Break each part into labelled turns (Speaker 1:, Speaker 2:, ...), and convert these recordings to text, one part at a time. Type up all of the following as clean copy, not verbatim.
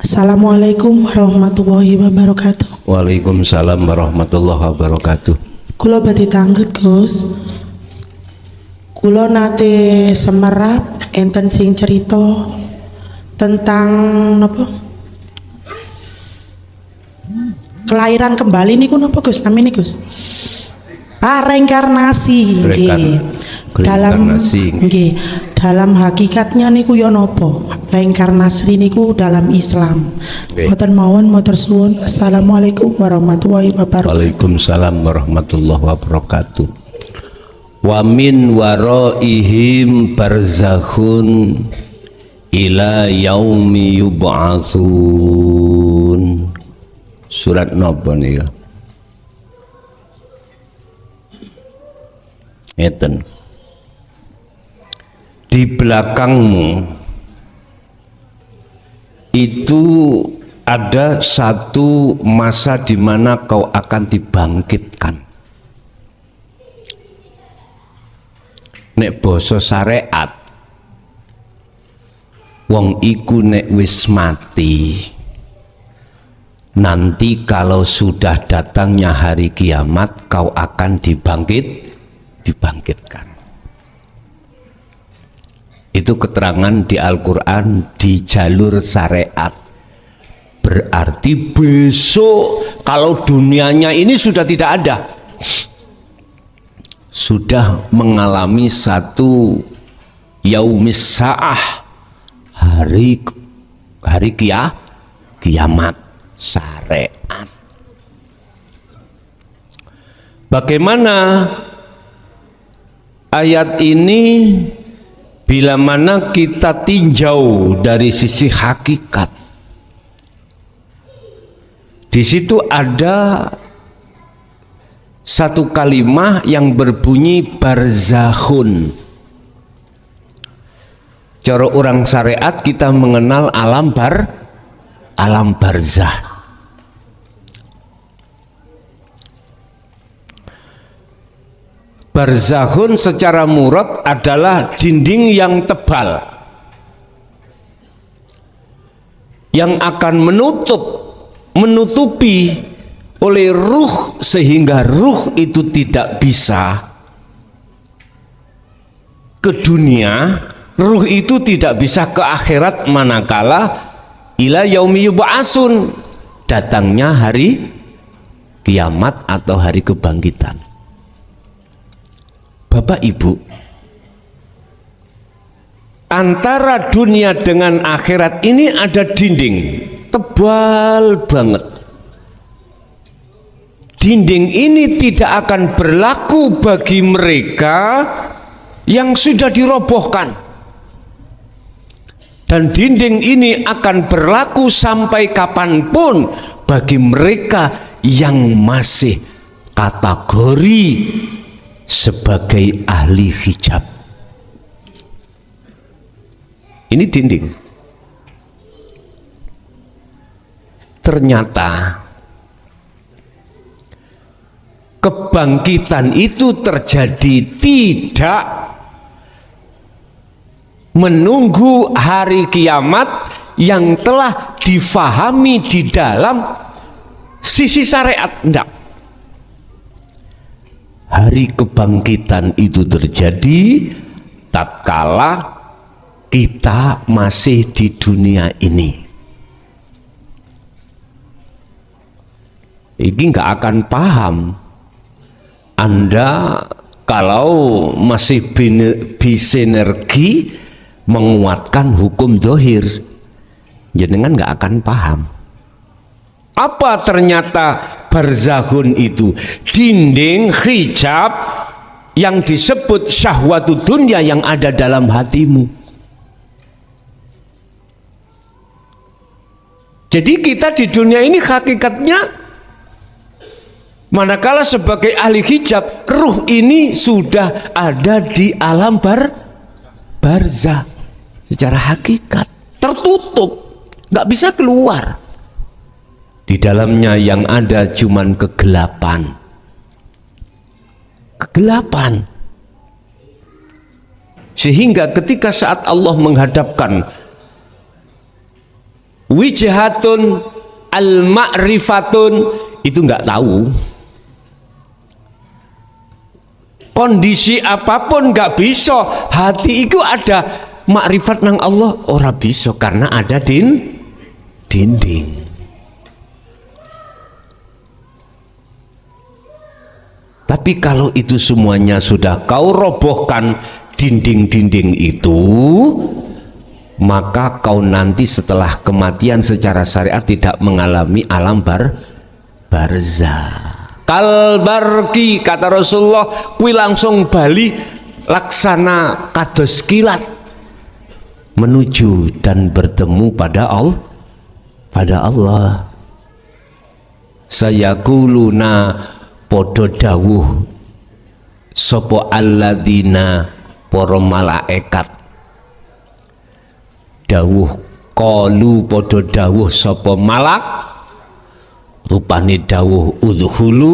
Speaker 1: Assalamualaikum warahmatullahi wabarakatuh.
Speaker 2: Waalaikumsalam warahmatullahi wabarakatuh.
Speaker 1: Kula badhe tanglet, Gus. Kula nate semerap enten sing cerita tentang napa? Kelahiran kembali niku napa, Gus? Namine, Gus? Reinkarnasi nggih. Dalam hakikatnya niku ya napa? Reinkarnasi niku dalam Islam. Mboten mawon matur suwun. Assalamualaikum warahmatullahi wabarakatuh.
Speaker 2: Waalaikumsalam warahmatullahi wabarakatuh. Wa min waraihim barzakhun ila yaumi yub'atsun. Surat napa nika? Ngeten. Di belakangmu itu ada satu masa di mana kau akan dibangkitkan. Nek basa syariat, wong iku nek wis mati, nanti kalau sudah datangnya hari kiamat, kau akan dibangkitkan. Itu keterangan di Al-Quran di jalur syariat. Berarti besok kalau dunianya ini sudah tidak ada, sudah mengalami satu yaumis sa'ah, hari kiamat syariat. Bagaimana ayat ini bila mana kita tinjau dari sisi hakikat? Di situ ada satu kalimah yang berbunyi barzakhun. Cara orang syariat kita mengenal alam barzah. Barzakhun secara murad adalah dinding yang tebal yang akan menutupi oleh ruh sehingga ruh itu tidak bisa ke dunia, ruh itu tidak bisa ke akhirat manakala ila yaumi yub'atsun, datangnya hari kiamat atau hari kebangkitan. Bapak Ibu, antara dunia dengan akhirat ini ada dinding tebal banget. Dinding ini tidak akan berlaku bagi mereka yang sudah dirobohkan, dan dinding ini akan berlaku sampai kapanpun bagi mereka yang masih kategori sebagai ahli hijab. Ini dinding. Ternyata kebangkitan itu terjadi tidak menunggu hari kiamat yang telah difahami di dalam sisi syariat. Tidak. Hari kebangkitan itu terjadi tatkala kita masih di dunia ini. Ini nggak akan paham Anda kalau masih bisinergi menguatkan hukum dohir, jenengan nggak akan paham. Apa ternyata barzakhun itu? Dinding hijab yang disebut syahwatud dunya yang ada dalam hatimu. Jadi kita di dunia ini hakikatnya, manakala sebagai ahli hijab, ruh ini sudah ada di alam barzah. Secara hakikat tertutup, nggak bisa keluar. Di dalamnya yang ada cuman kegelapan. Sehingga ketika saat Allah menghadapkan Wijhatun al-ma'rifatun itu nggak tahu. Kondisi apapun nggak bisa. Hati itu ada makrifat nang Allah ora bisa karena ada dinding. Tapi kalau itu semuanya sudah kau robohkan dinding-dinding itu, maka kau nanti setelah kematian secara syariat tidak mengalami alam barzah. Kalbarki kata Rasulullah, kui langsung bali laksana kados kilat menuju dan bertemu pada Allah. Sayakuluna podo dawuh sopo alladzina para malaikat dawuh qalu podo dawuh sopo malak rupane dawuh udhulu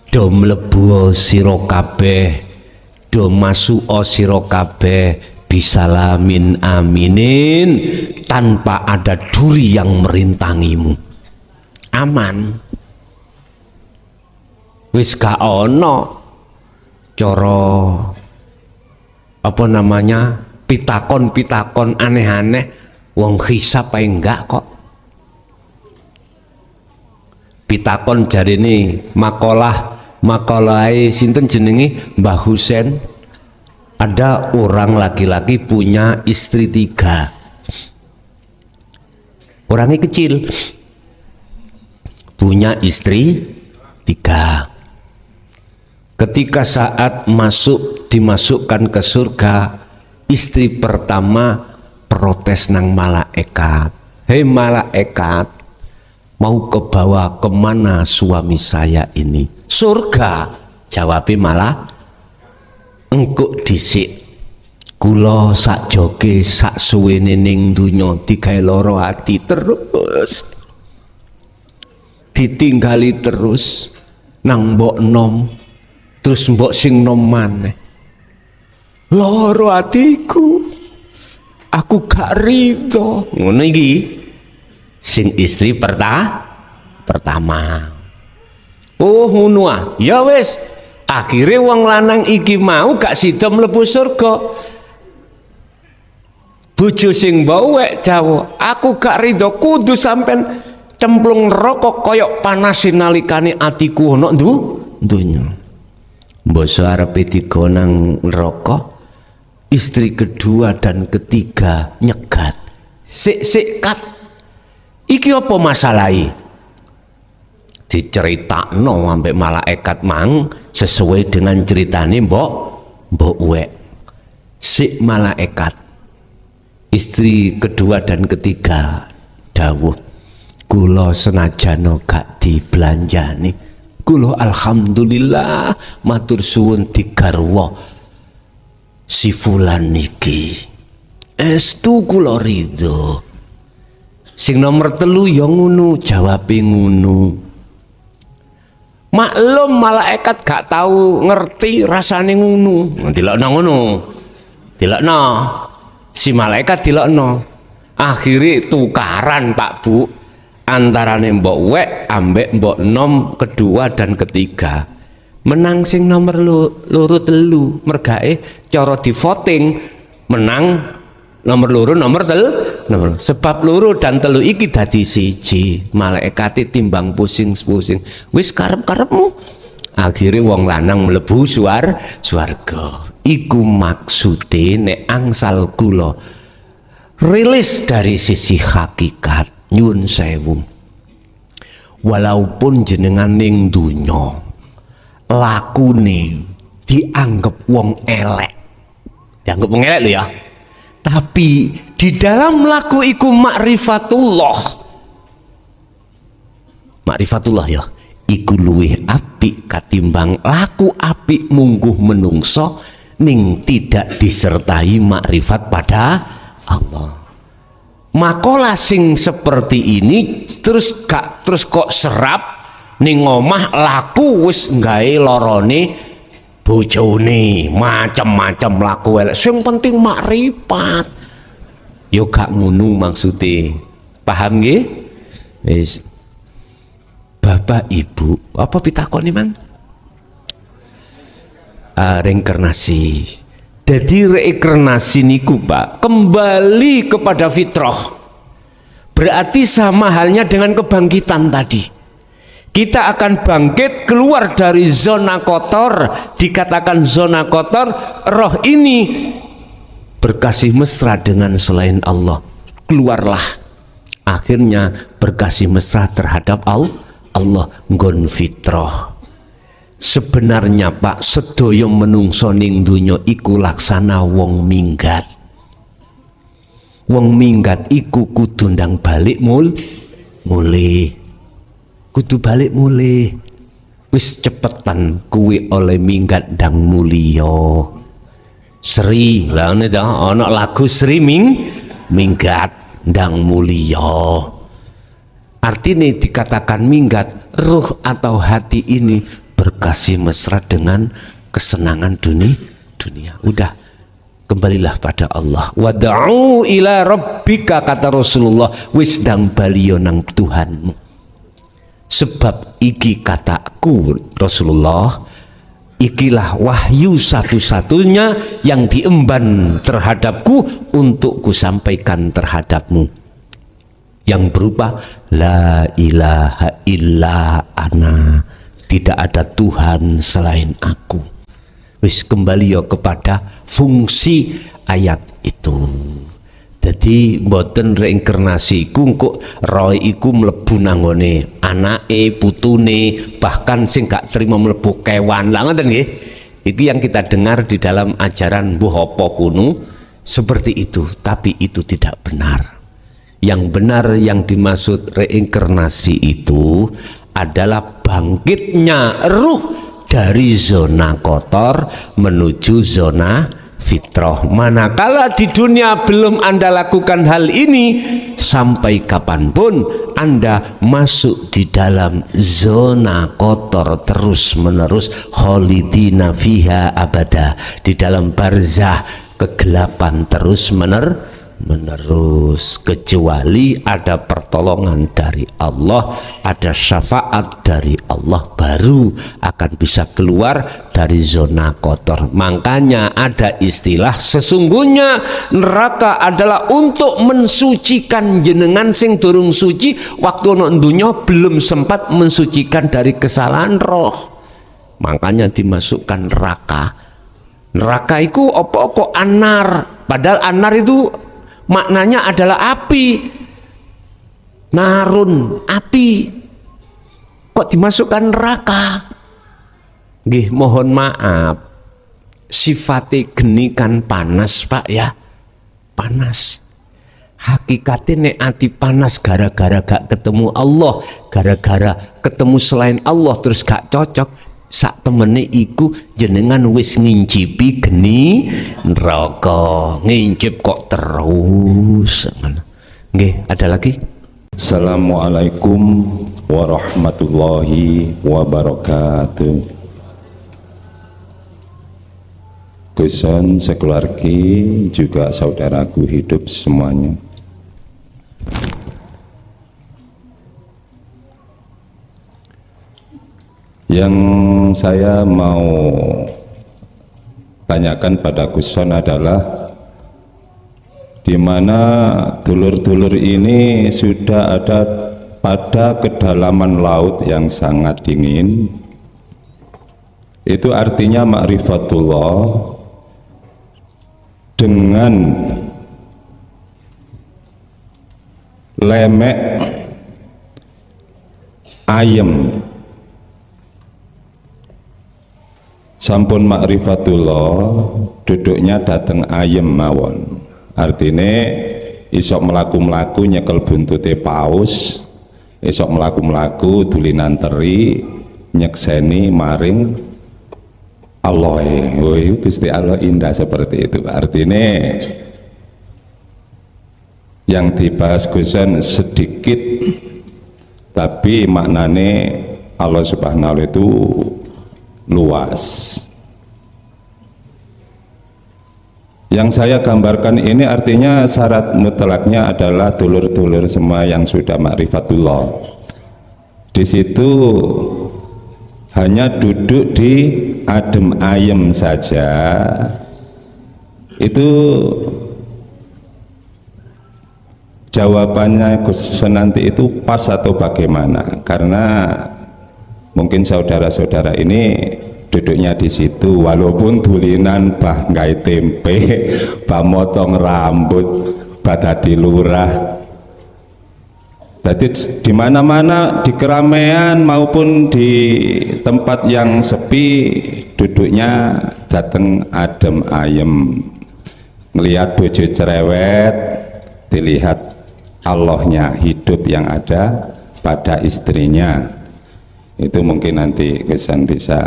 Speaker 2: do mlebu sira kabeh do masuk sira kabeh bisalamin aminin tanpa ada duri yang merintangimu, aman. Wis gak ono cara apa namanya pitakon aneh-aneh wong hisab ae enggak kok. Pitakon jarine makalahai sinten jenenge Mbah Husen, ada orang laki-laki punya istri 3. Orangnya kecil punya istri 3. Ketika saat dimasukkan ke surga, istri pertama protes nang malaikat, hei malaikat, mau kebawa kemana suami saya ini? Surga. Jawabnya malah, engkau dhisik kula sak joge sak suwene ning donya digawe lara ati terus ditinggali terus nang mbok nom terus mbok sing nom maneh lara atiku aku gak rido ngono iki sing istri pertama. Oh ngono ah ya wis akhirnya wong lanang iki mau gak sida mlebu surga. Bojo sing mbawek jawab, aku gak rido kudu sampean cemplung neraka koyok panas nalikane atiku ana donya. Mbok arepe digonang neraka, istri kedua dan ketiga nyegat. Sik kat. Iki apa masalahe? Diceritakno ambek malaikat mang sesuai dengan ceritane mbok wek. Sik malaikat istri kedua dan ketiga dawuh kula senajano gak dibelanjani kula alhamdulillah matur suwun digarwa si fulan niki estu kula ridho. Sing nomor 3 ya ngono jawabe ngono. Maklum malaikat gak tahu ngerti rasane ngono. Dilokno ngono. Dilokno. Si malaikat dilokno. Akhirnya tukaran Pak Bu antarane mbok wek ambek mbok nom kedua dan ketiga. Menang sing nomor loro telu mergae cara di voting menang nomor loro nomor sebab loro dan telu iki dadi siji malaikate timbang pusing-pusing wis karep-karepmu akhirnya wong lanang mlebu swarga. Iku maksude nek angsal kula rilis dari sisi hakikat nyuwun sewu walaupun jenengan ning donya lakune dianggap wong elek lho ya, tapi di dalam laku iku makrifatullah ya iku luwih apik katimbang laku apik mungguh menungso ning tidak disertai makrifat pada Allah. Makola sing seperti ini terus kok serap ning omah laku wis nggawe lorone bojone macam-macam laku elek sing penting makrifat. Yo gak ngono maksudnya. Paham nggih? Wis. Bapak Ibu, apa pitakone Mang? Reinkarnasi. Jadi reinkarnasi niku Pak, kembali kepada fitrah. Berarti sama halnya dengan kebangkitan tadi. Kita akan bangkit keluar dari zona kotor. Dikatakan zona kotor, roh ini berkasih mesra dengan selain Allah. Keluarlah. Akhirnya berkasih mesra terhadap Allah nggon fitrah. Sebenarnya Pak, sedaya menungso ning donya iku laksana wong minggat. Wong minggat iku kudu ndang balik mulih. Kudu balik mulih. Wis cepetan kuwi oleh minggat ndang mulya. Sri, lah ana lagu Sri minggat ndang mulya. Artinya dikatakan minggat, ruh atau hati ini berkasih mesra dengan kesenangan dunia. Udah, kembalilah pada Allah. Wad'u ila rabbika, kata Rasulullah, wis dang baliyo nang Tuhanmu. Sebab iki kataku Rasulullah, ikilah wahyu satu-satunya yang diemban terhadapku untuk kusampaikan terhadapmu, yang berupa la ilaha illa ana, tidak ada Tuhan selain aku. Wis kembali ya kepada fungsi ayat itu. Jadi mboten reinkarnasi iku kok roh iku mlebu nanggone anake, putune, bahkan sing gak terima mlebu kewan. Lah ngoten nggih. Iki yang kita dengar di dalam ajaran mbuh apa kuno seperti itu, tapi itu tidak benar. Yang benar yang dimaksud reinkarnasi itu adalah bangkitnya ruh dari zona kotor menuju zona fitrah. Manakala di dunia belum Anda lakukan hal ini, sampai kapanpun Anda masuk di dalam zona kotor terus menerus, khalidina fiha abada, di dalam barzah kegelapan terus menerus, kecuali ada pertolongan dari Allah, ada syafaat dari Allah, baru akan bisa keluar dari zona kotor. Makanya ada istilah, sesungguhnya neraka adalah untuk mensucikan jenengan sing durung suci, waktu ana dunya belum sempat mensucikan dari kesalahan roh. Makanya dimasukkan neraka. Neraka itu apa-apa anar, padahal anar itu maknanya adalah api, narun, api. Kok dimasukkan neraka? Nggih, mohon maaf, sifatnya geni kan panas Pak ya, panas. Hakikatnya nek ati panas gara-gara gak ketemu Allah, gara-gara ketemu selain Allah terus gak cocok. Sak temene iku jenengan wis ngincipi geni neraka, ngincip kok terus. Nggih, ada lagi?
Speaker 3: Assalamualaikum warahmatullahi wabarakatuh. Guson sekeluargi juga saudaraku hidup semuanya. Yang saya mau tanyakan pada Guson adalah di mana dulur-dulur ini sudah ada pada kedalaman laut yang sangat dingin. Itu artinya ma'rifatullah dengan lemek ayem. Sampun ma'rifatullah duduknya dateng ayem mawon, artine isok melaku-melaku nyekel buntute paus, isok melaku-melaku dulinan teri nyekseni maring Allah. Gusti Allah indah seperti itu. Artine yang dibahas Guson sedikit, tapi maknane Allah Subhanahu itu luas. Yang saya gambarkan ini artinya syarat mutlaknya adalah dulur-dulur semua yang sudah ma'rifatullah. Di situ hanya duduk di adem ayem saja, itu jawabannya Gus nanti itu pas atau bagaimana? Karena mungkin saudara-saudara ini duduknya di situ, walaupun dulinan bah ngai tempe, bah motong rambut, bah dadi lurah. Jadi di mana-mana di keramaian maupun di tempat yang sepi duduknya datang adem ayem. Melihat bojo cerewet, dilihat Allahnya hidup yang ada pada istrinya. Itu mungkin nanti Gusan bisa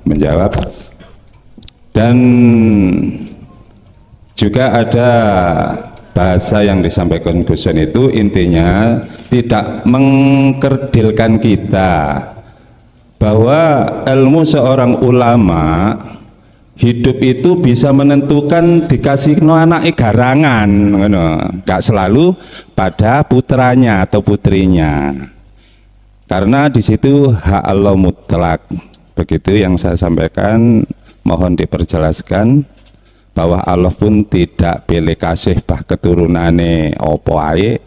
Speaker 3: menjawab. Dan juga ada bahasa yang disampaikan Gusan itu intinya tidak mengkerdilkan kita bahwa ilmu seorang ulama hidup itu bisa menentukan dikasih anak garangan, gak selalu pada putranya atau putrinya. Karena di situ hak Allah mutlak. Begitu yang saya sampaikan, mohon diperjelaskan bahwa Allah pun tidak pilih kasih bah keturunane opo ae,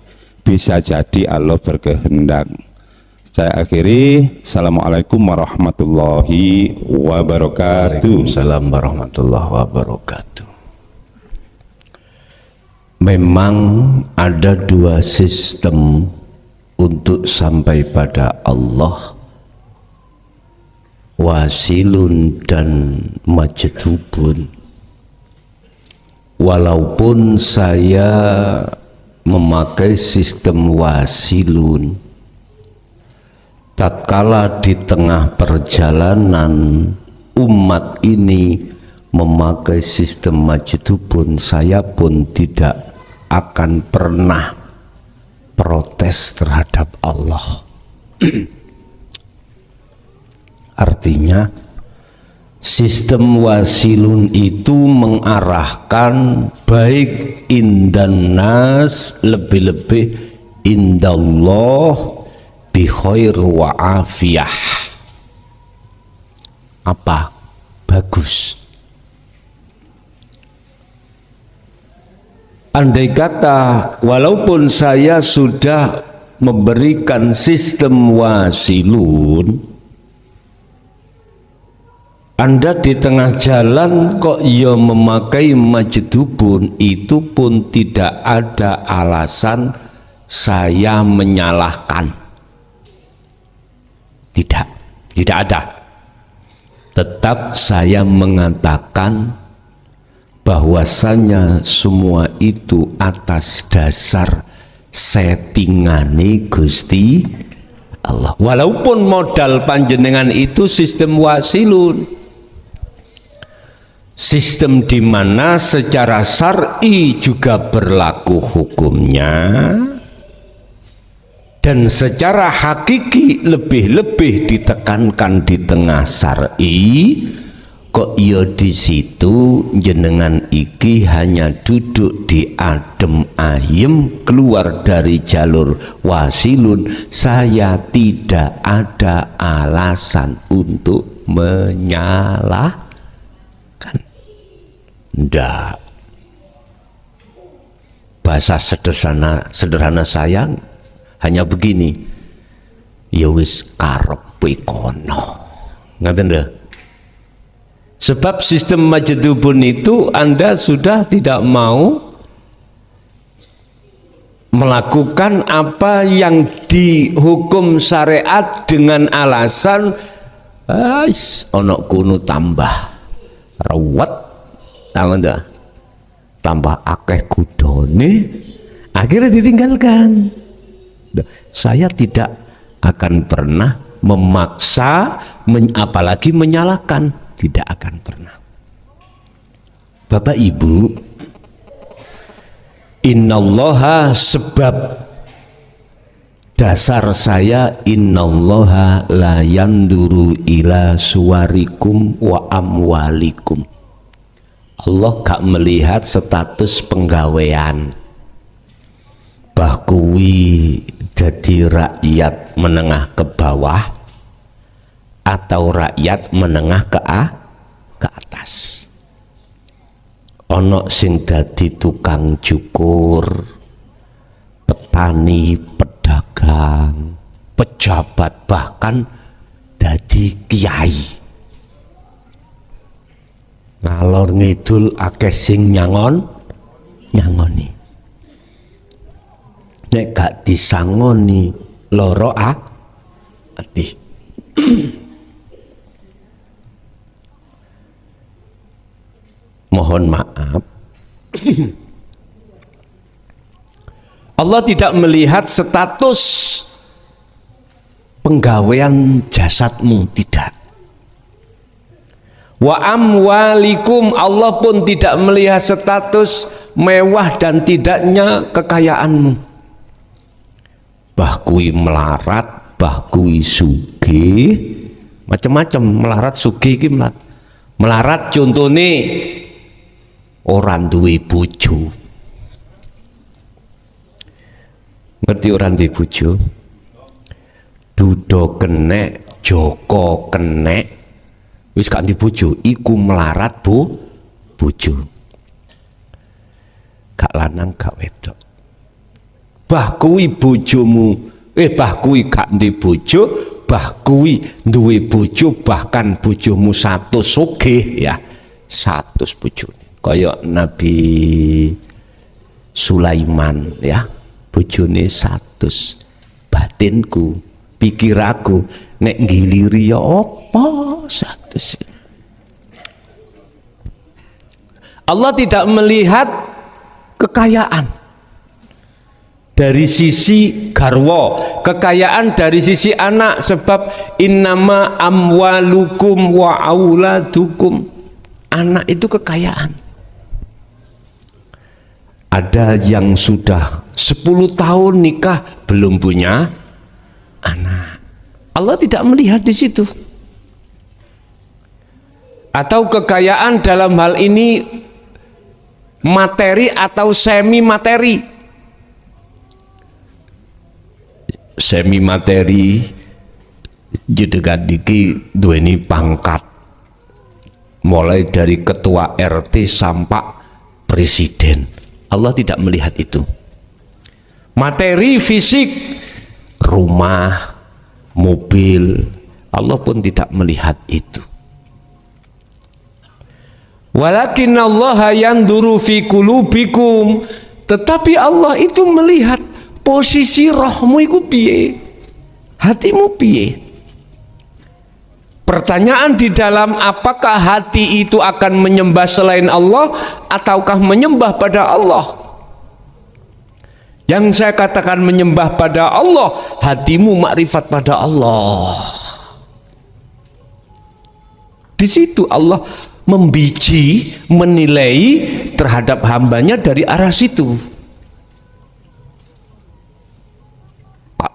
Speaker 3: bisa jadi Allah berkehendak. Saya akhiri. Assalamualaikum warahmatullahi wabarakatuh.
Speaker 2: Waalaikumsalam warahmatullahi wabarakatuh. Memang ada dua sistem untuk sampai pada Allah, wasilun dan majdubun. Walaupun saya memakai sistem wasilun, tatkala di tengah perjalanan umat ini memakai sistem majdubun, saya pun tidak akan pernah protes terhadap Allah. Artinya sistem wasilun itu mengarahkan baik indan nas, lebih-lebih indallah bi khair wa afiyah. Apa? Bagus. Andai kata walaupun saya sudah memberikan sistem wasilun, Anda di tengah jalan kok ya memakai majdubun, itu pun tidak ada alasan saya menyalahkan. Tidak ada. Tetap saya mengatakan bahwasanya semua itu atas dasar settingane Gusti Allah. Walaupun modal panjenengan itu sistem wasilun, sistem di mana secara syar'i juga berlaku hukumnya, dan secara hakiki lebih-lebih ditekankan di tengah syar'i. Kok iya di situ jenengan iki hanya duduk di adem ayem, keluar dari jalur wasilun, saya tidak ada alasan untuk menyalahkan. Ndak. Bahasa sederhana saya hanya begini, ya wis karepe kono. Ngaten lho. Sebab sistem majdubun itu Anda sudah tidak mau melakukan apa yang dihukum syariat dengan alasan ono kuno tambah rawat, tambah akeh kudone, akhirnya ditinggalkan. Saya tidak akan pernah memaksa, apalagi menyalahkan. Tidak akan pernah. Bapak Ibu, innallaha, sebab dasar saya innallaha la yanduru ila suwarikum wa amwalikum, Allah gak melihat status penggawean. Bahkuwi jadi rakyat menengah ke bawah atau rakyat menengah ke atas. Ono sing dadi tukang cukur, petani, pedagang, pejabat, bahkan dadi kiai. Ngalor ngidul akeh sing nyangoni. Nek gak disangoni loro ati. Mohon maaf. Allah tidak melihat status penggawean jasadmu, tidak. Wa amwalikum, Allah pun tidak melihat status mewah dan tidaknya kekayaanmu. Bahkui melarat, bahkui sugih, macam-macam melarat sugih iki melarat. Melarat contone orang duwe bojo. Ngerti orang duwe bojo? Dudo kenek, Joko kenek, wis gak di bojo, iku melarat bojo. Gak lanang gak wedok. Bah kuwi bojomu, bah kuwi gak di bojo, bah kuwi duwe bojo, bahkan bojomu 100 sugih ya, 100 bojo. Kaya Nabi Sulaiman ya, bojone 100. Batinku, pikir aku nek ngiliri ya apa 100. Allah tidak melihat kekayaan dari sisi garwa, kekayaan dari sisi anak, sebab innama amwalukum wa auladukum, anak itu kekayaan. Ada yang sudah 10 tahun nikah belum punya anak, Allah tidak melihat di situ. Atau kekayaan dalam hal ini materi atau semi materi. Semi materi jedegat diki duweni pangkat mulai dari ketua RT sampai presiden. Allah tidak melihat itu. Materi fisik, rumah, mobil, Allah pun tidak melihat itu. Walakin Allah yanduru fi qulubikum, tetapi Allah itu melihat posisi rohmu iku piye, hatimu piye. Pertanyaan di dalam apakah hati itu akan menyembah selain Allah ataukah menyembah pada Allah. Yang saya katakan menyembah pada Allah, hatimu makrifat pada Allah. Di situ Allah membiji, menilai terhadap hambanya dari arah situ.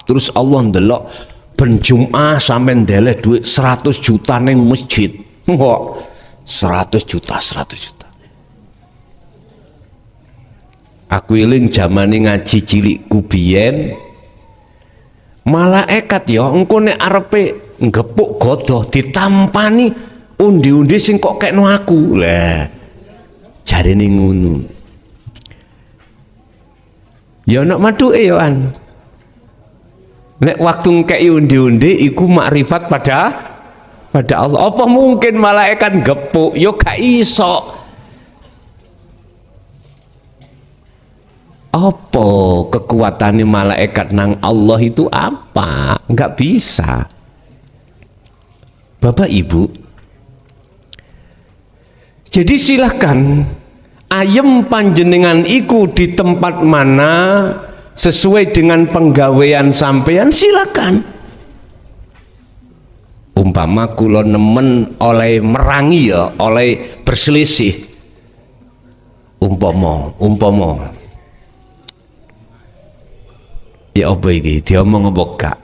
Speaker 2: Terus Allah ndelok ben Jum'ah sampai ndeleh duit 100 juta neng masjid. Wah, 100 juta. Aku eling zamane ngaji cilikku biyen, malaikat ya engko nek arepe ngepuk godoh ditampani undi-undi sing kok kekno aku. Lah jarene ngono. Ya nek maduke ya an. Nek waktu ngkei undi-undi iku makrifat pada Allah. Apa mungkin malaikat gepuk? Yo gak iso. Apa kekuatannya malaikat nang Allah itu apa? Enggak bisa. Bapak Ibu, jadi silahkan ayem panjenengan iku di tempat mana sesuai dengan penggawean sampean, silakan. Umpama kula nemen oleh merangi ya, oleh berselisih. Umpama ya apa iki diomong apa gak?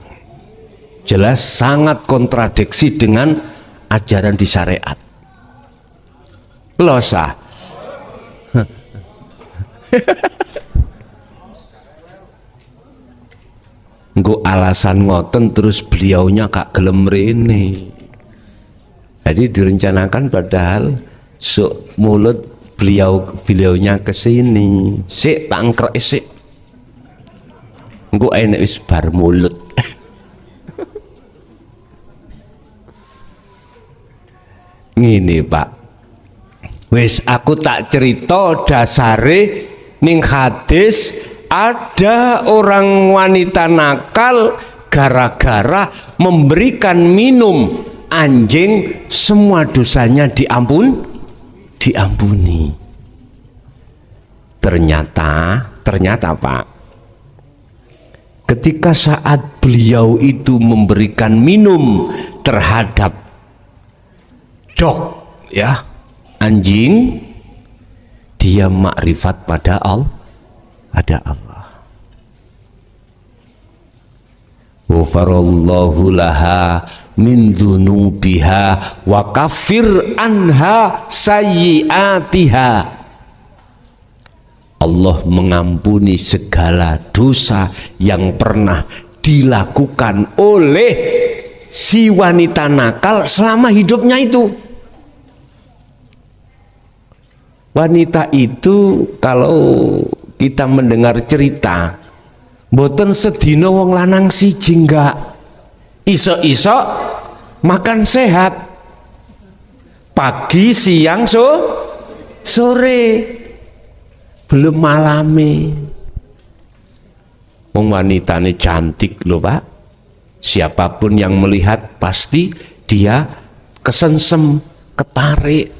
Speaker 2: Jelas sangat kontradiksi dengan ajaran di syariat. Losa Engko alasan ngoten terus beliaunya kak gelem rene. Jadi direncanakan padahal mulut beliaunya ke sini. Sik tak angkrek sik. Engko enek wis bar mulut. Ngene Pak. Wis aku tak cerita dasare ning hadis ada orang wanita nakal gara-gara memberikan minum anjing, semua dosanya diampuni. Ternyata Pak, ketika saat beliau itu memberikan minum terhadap dog, ya, anjing, dia makrifat pada Allah. Ghafarallahu laha min dzunubiha wa kafir anha sayyiatiha. Allah mengampuni segala dosa yang pernah dilakukan oleh si wanita nakal selama hidupnya itu. Wanita itu kalau kita mendengar cerita, mboten sedina wong lanang siji enggak. Iso-iso makan sehat. Pagi, siang, sore. Belum malame. Wong wanitane cantik lho Pak. Siapapun yang melihat pasti dia kesensem, ketarik.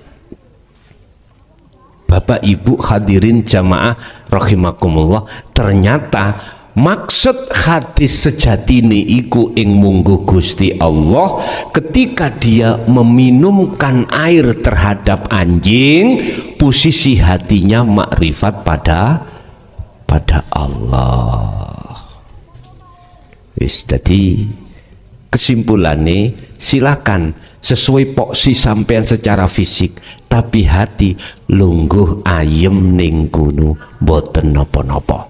Speaker 2: Bapak Ibu hadirin jamaah rahimakumullah, ternyata maksud hadis sejatine iku ing mungguh Gusti Allah ketika dia meminumkan air terhadap anjing, posisi hatinya makrifat pada Allah. Wis dadi kesimpulannya, silakan sesuai poksi sampean secara fisik, tapi hati lungguh ayem ning kono boten napa-napa.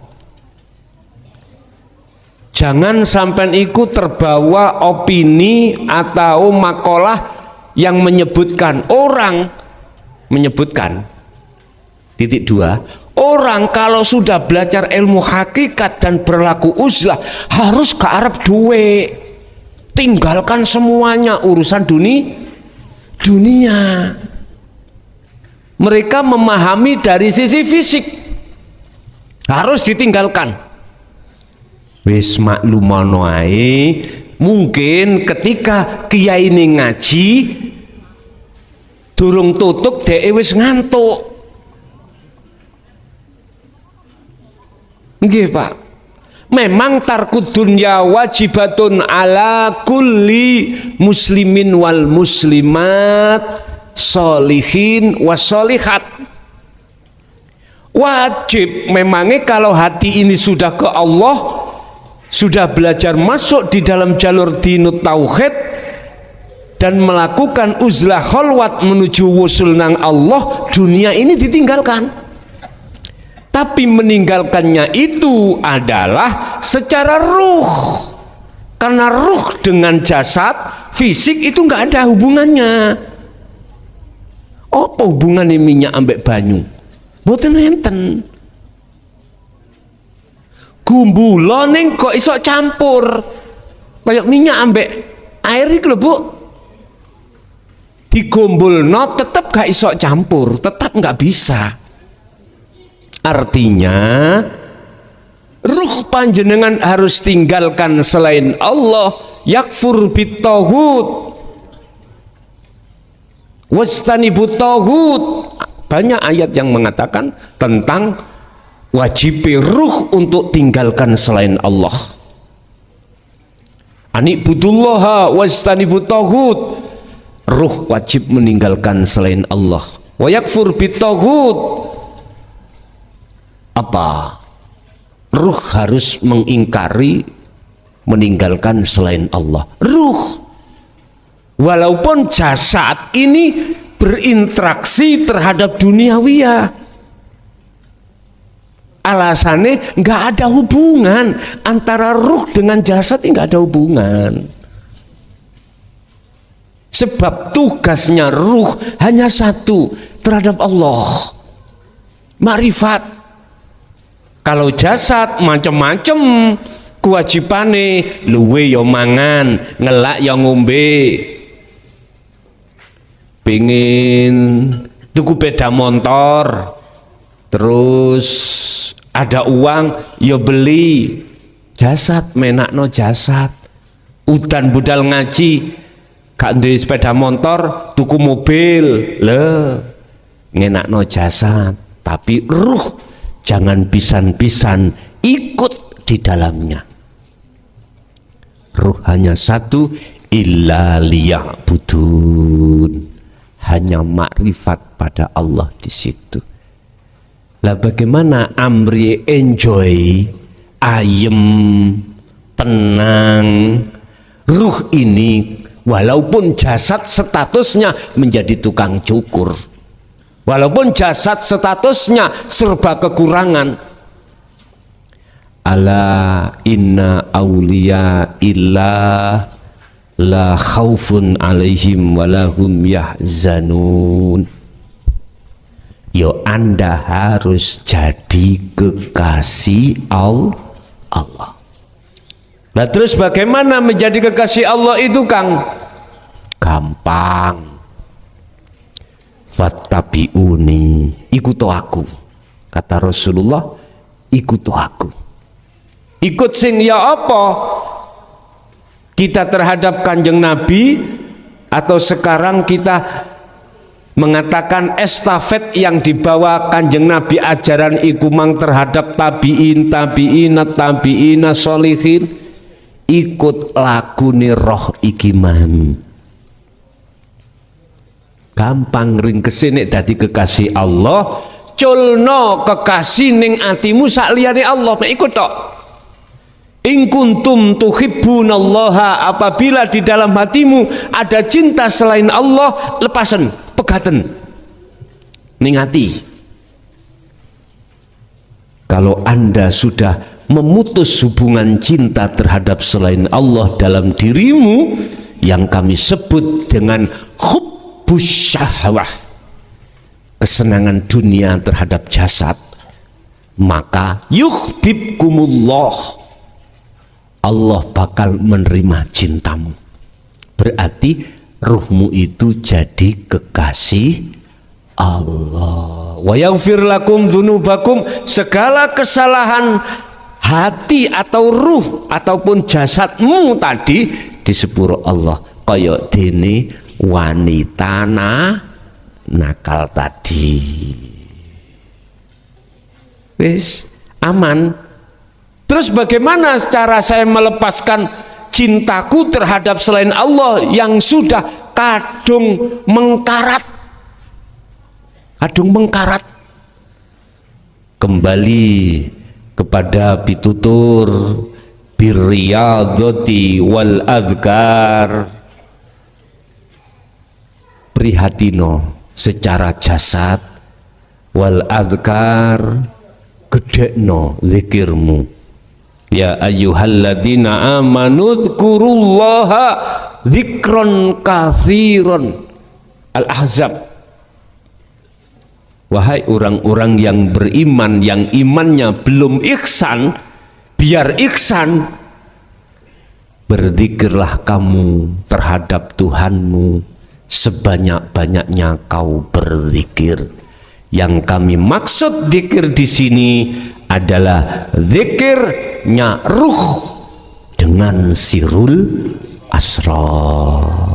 Speaker 2: Jangan sampean ikut terbawa opini atau makalah yang menyebutkan titik dua, orang kalau sudah belajar ilmu hakikat dan berlaku uzlah harus ke Arab duwe. Tinggalkan semuanya urusan dunia. Mereka memahami dari sisi fisik, harus ditinggalkan. Wis maklumono ae, mungkin ketika kiai ini ngaji durung tutup dhek wis ngantuk. Nggih Pak. Memang tarkud dunya wajibatun ala kulli muslimin wal muslimat solihin wasolihat. Wajib memangnya kalau hati ini sudah ke Allah, sudah belajar masuk di dalam jalur dinut tauhid dan melakukan uzlah khalwat menuju wusul nang Allah, dunia ini ditinggalkan. Tapi meninggalkannya itu adalah secara ruh, karena ruh dengan jasad fisik itu nggak ada hubungannya. Apa hubungannya minyak ambek banyu? Mboten enten. Gumbulo ning kok iso campur kayak minyak ambek air iki lho Bu. Digombulno tetap gak iso campur, tetap nggak bisa. Artinya ruh panjenengan harus tinggalkan selain Allah, yakfur bitaghut wastanibut taghut. Banyak ayat yang mengatakan tentang wajib ruh untuk tinggalkan selain Allah. Anibudullaha wastanibut taghut. Ruh wajib meninggalkan selain Allah. Wa yakfur bitaghut. Apa? Ruh harus mengingkari, meninggalkan selain Allah. Ruh, walaupun jasad ini berinteraksi terhadap duniawiyah, alasannya nggak ada hubungan antara ruh dengan jasad, nggak ada hubungan. Sebab tugasnya ruh hanya satu, terhadap Allah, makrifat. Kalau jasad macem-macem kewajibane, luwe yo mangan, ngelak yo ngombe, pengin tuku beda motor, terus ada uang yo beli. Jasad menakno jasad. Udan budal ngaji, gak duwe sepeda motor, tuku mobil, ngenakno jasad. Tapi ruh jangan pisan-pisan ikut di dalamnya. Ruh hanya satu, illa liya'budun, hanya makrifat pada Allah di situ. Lah bagaimana Amri enjoy, ayem, tenang? Ruh ini walaupun jasad statusnya menjadi tukang cukur, walaupun jasad statusnya serba kekurangan, ala inna awliya illah la khaufun alaihim walahum yahzanun. Yo, Anda harus jadi kekasih Allah. Nah terus bagaimana menjadi kekasih Allah itu, Kang? Gampang. Fattabi'uni, ikut aku. Kata Rasulullah, ikut aku. Ikut sing ya apa? Kita terhadap Kanjeng Nabi, atau sekarang kita mengatakan estafet yang dibawa Kanjeng Nabi, ajaran iku mang terhadap tabi'in, tabi'ina sholihin. Ikut lagune roh iki man. Gampang ring kesini dadi kekasih Allah. Culno kekasih ning atimu sak liyane Allah, mek ikut tok. In kuntum tuhibbunallaha, apabila di dalam hatimu ada cinta selain Allah, lepasen, pegaten ning ati. Kalau Anda sudah memutus hubungan cinta terhadap selain Allah dalam dirimu, yang kami sebut dengan hubbus syahwah, kesenangan dunia terhadap jasad, maka yuhibbukumullah, Allah bakal menerima cintamu. Berarti ruhmu itu jadi kekasih Allah. Wa yaghfir lakum dzunubakum, segala kesalahan hati atau ruh ataupun jasadmu tadi di sepuro Allah. Kaya dene wanita nakal tadi. Wis aman. Terus bagaimana cara saya melepaskan cintaku terhadap selain Allah yang sudah kadung mengkarat? Kadung mengkarat. Kembali kepada pitutur birriyadati wal adhkar. Prihatino secara jasad, wal adhkar gedekno zikirmu. Ya ayyuhalladzina amanu dzkurullaha dzikron katsiron. Al-Ahzab. Wahai orang-orang yang beriman, yang imannya belum ihsan, biar ihsan, berzikirlah kamu terhadap Tuhanmu sebanyak-banyaknya kau berzikir. Yang kami maksud zikir di sini adalah zikirnya ruh dengan sirul asrar.